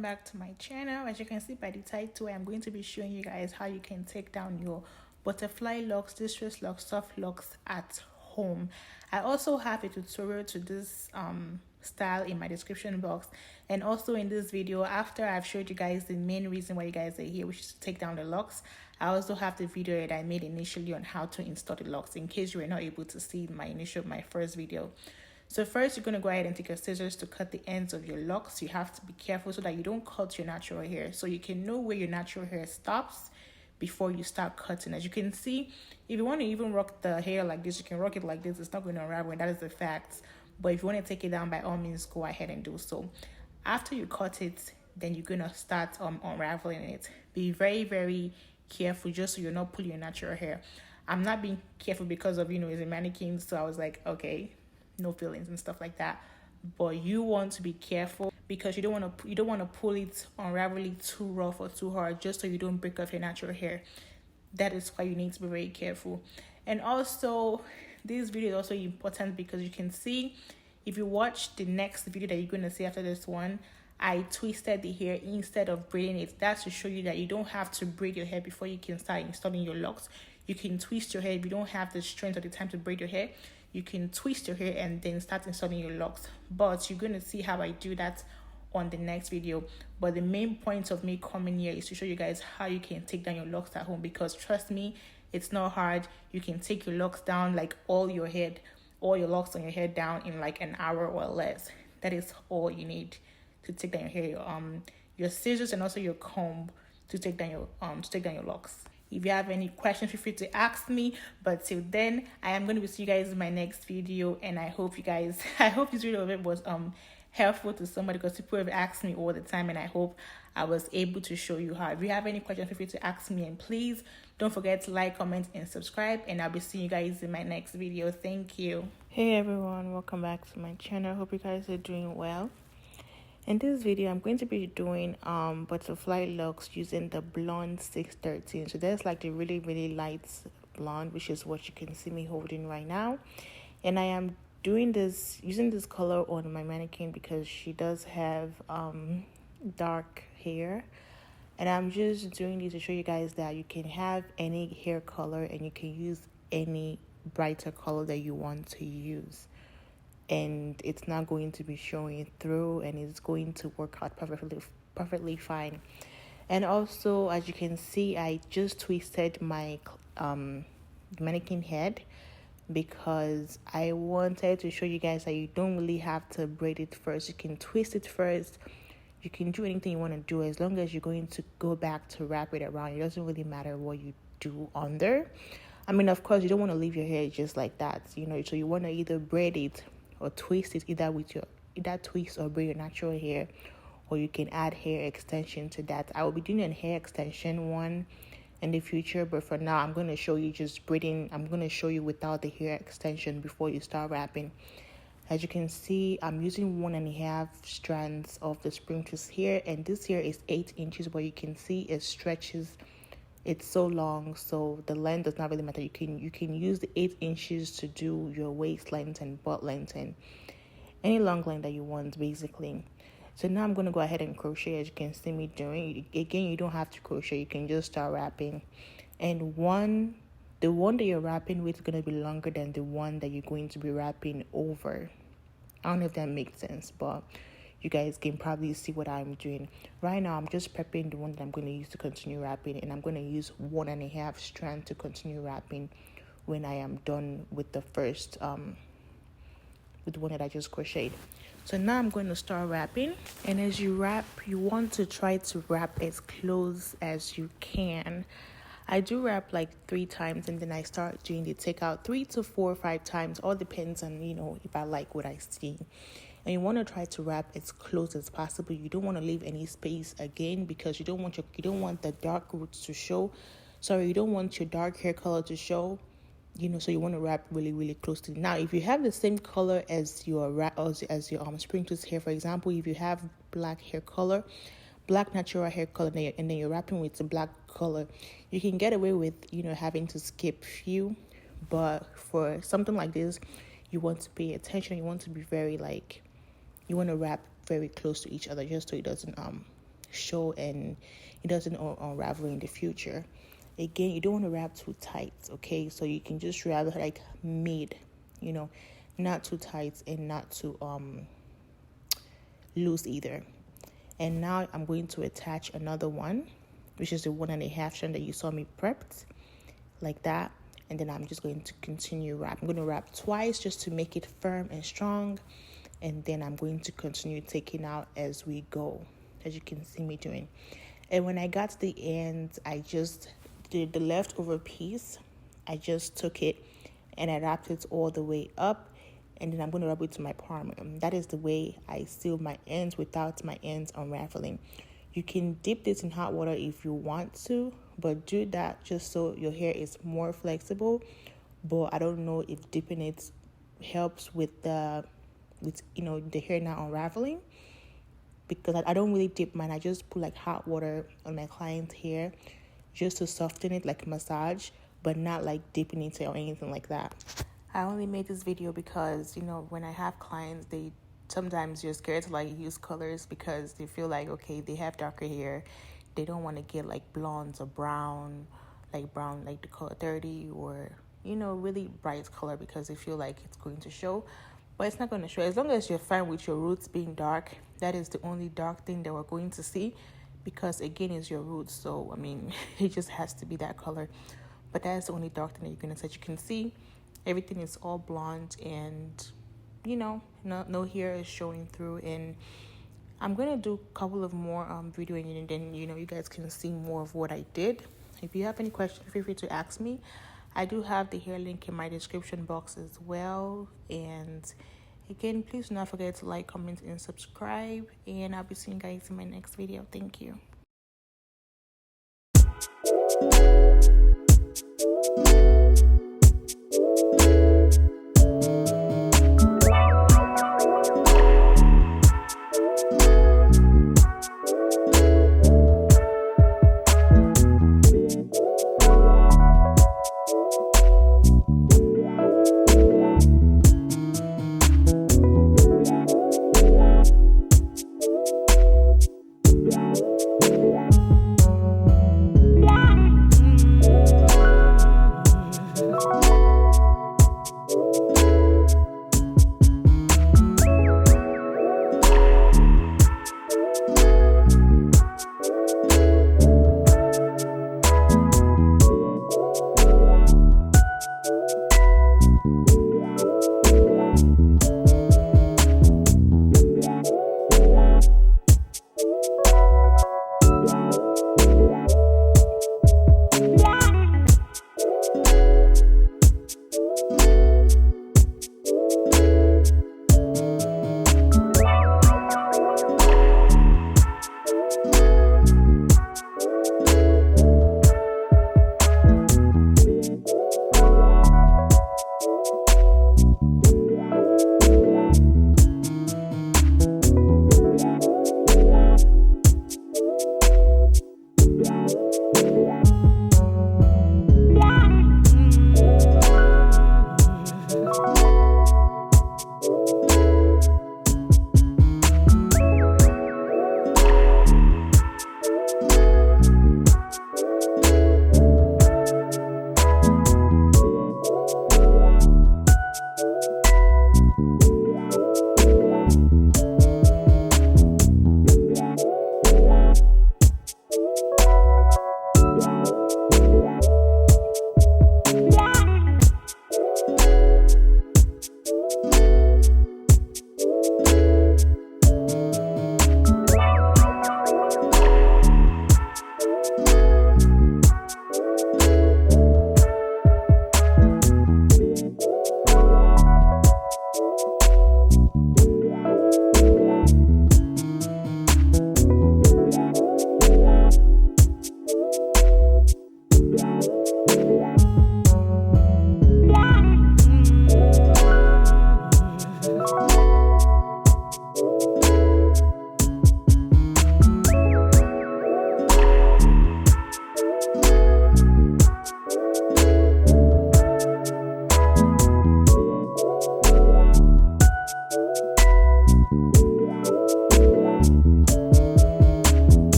welcome back to my channel. As you can see by the title, I'm going to be showing you guys how you can take down your butterfly locks, distress locks, soft locks at home. I also have a tutorial to this style in my description box, and also in this video, after I've showed you guys the main reason why you guys are here, which is to take down the locks, I also have the video that I made initially on how to install the locks in case you were not able to see my first video. So first, you're going to go ahead and take your scissors to cut the ends of your locks. You have to be careful so that you don't cut your natural hair. So you can know where your natural hair stops before you start cutting. As you can see, if you want to even rock the hair like this, you can rock it like this. It's not going to unravel, and that is the fact. But if you want to take it down, by all means, go ahead and do so. After you cut it, then you're going to start unraveling it. Be very, very careful just so you're not pulling your natural hair. I'm not being careful because of, it's a mannequin, so I was like, okay, no feelings and stuff like that. But you want to be careful because you don't want to pull it, unravel it too rough or too hard, just so you don't break off your natural hair. That is why you need to be very careful. And also, this video is also important because you can see, if you watch the next video that you're going to see after this one, I twisted the hair instead of braiding it. That's to show you that you don't have to braid your hair before you can start installing your locks. You can twist your hair if you don't have the strength or the time to braid your hair. You can twist your hair and then start installing your locks. But you're going to see how I do that on the next video. But the main point of me coming here is to show you guys how you can take down your locks at home, because trust me, it's not hard. You can take your locks down, like all your locks on your head down in like an hour or less. That is all you need to take down your hair. Your scissors and also your comb to take down your locks. If you have any questions, feel free to ask me. But till then, I am going to see you guys in my next video, and I hope this video was helpful to somebody, because people have asked me all the time, and I hope I was able to show you how. If you have any questions, feel free to ask me, and please don't forget to like, comment, and subscribe, and I'll be seeing you guys in my next video. Thank you. Hey everyone, welcome back to my channel. Hope you guys are doing well. In this video, I'm going to be doing butterfly locks using the blonde 613. So there's like the really, really light blonde, which is what you can see me holding right now. And I am doing this, using this color on my mannequin because she does have dark hair. And I'm just doing this to show you guys that you can have any hair color and you can use any brighter color that you want to use. And it's not going to be showing through, and it's going to work out perfectly fine. And also, as you can see, I just twisted my mannequin head because I wanted to show you guys that you don't really have to braid it first. You can twist it first. You can do anything you want to do as long as you're going to go back to wrap it around. It doesn't really matter what you do under. I mean, of course, you don't want to leave your hair just like that, so you want to either braid it or twist it, either twist or braid your natural hair, or you can add hair extension to that. I will be doing a hair extension one in the future, but for now I'm going to show you just braiding. I'm going to show you without the hair extension before you start wrapping. As you can see, I'm using 1.5 strands of the spring twist hair, and this hair is 8 inches, but you can see it stretches. It's so long, so the length does not really matter. You can use the 8 inches to do your waist length and butt length and any long length that you want, basically. So now I'm going to go ahead and crochet, as you can see me doing. Again, you don't have to crochet. You can just start wrapping. And the one that you're wrapping with is going to be longer than the one that you're going to be wrapping over. I don't know if that makes sense, but you guys can probably see what I'm doing. Right now, I'm just prepping the one that I'm going to use to continue wrapping, and I'm going to use 1.5 strand to continue wrapping when I am done with the first, with the one that I just crocheted. So now I'm going to start wrapping, and as you wrap, you want to try to wrap as close as you can. I do wrap like 3 times, and then I start doing the takeout 3 to 4 or 5 times. All depends on, if I like what I see. And you want to try to wrap as close as possible. You don't want to leave any space again, because you don't want the dark roots to show. Sorry, you don't want your dark hair color to show. So you want to wrap really, really closely. Now, if you have the same color as your spring twist hair, for example, if you have black natural hair color, and then you're wrapping with the black color, you can get away with having to skip few. But for something like this, you want to pay attention. You want to be very you want to wrap very close to each other, just so it doesn't show and it doesn't unravel in the future. Again, you don't want to wrap too tight, okay? So you can just wrap it like mid, not too tight and not too loose either. And now I'm going to attach another one, which is the 1.5 strand that you saw me prepped, like that. And then I'm just going to continue wrap. I'm going to wrap twice just to make it firm and strong. And then I'm going to continue taking out as we go, as you can see me doing. And when I got to the end, I just did the leftover piece. I just took it and I wrapped it all the way up. And then I'm going to wrap it to my palm. That is the way I seal my ends without my ends unraveling. You can dip this in hot water if you want to, but do that just so your hair is more flexible. But I don't know if dipping it helps with the hair not unraveling, because I don't really dip mine. I just put like hot water on my client's hair just to soften it, like massage, but not like dipping it or anything like that. I only made this video because, when I have clients, they sometimes you're scared to like use colors because they feel like, okay, they have darker hair. They don't want to get like blondes or brown like the color 30 or, really bright color because they feel like it's going to show. But it's not going to show. As long as you're fine with your roots being dark, that is the only dark thing that we're going to see because, again, it's your roots. So, it just has to be that color. But that's the only dark thing that you're going to see. You can see everything is all blonde and, no hair is showing through. And I'm going to do a couple of more videos and then, you guys can see more of what I did. If you have any questions, feel free to ask me. I do have the hair link in my description box as well. And again, please do not forget to like, comment, and subscribe. And I'll be seeing you guys in my next video. Thank you.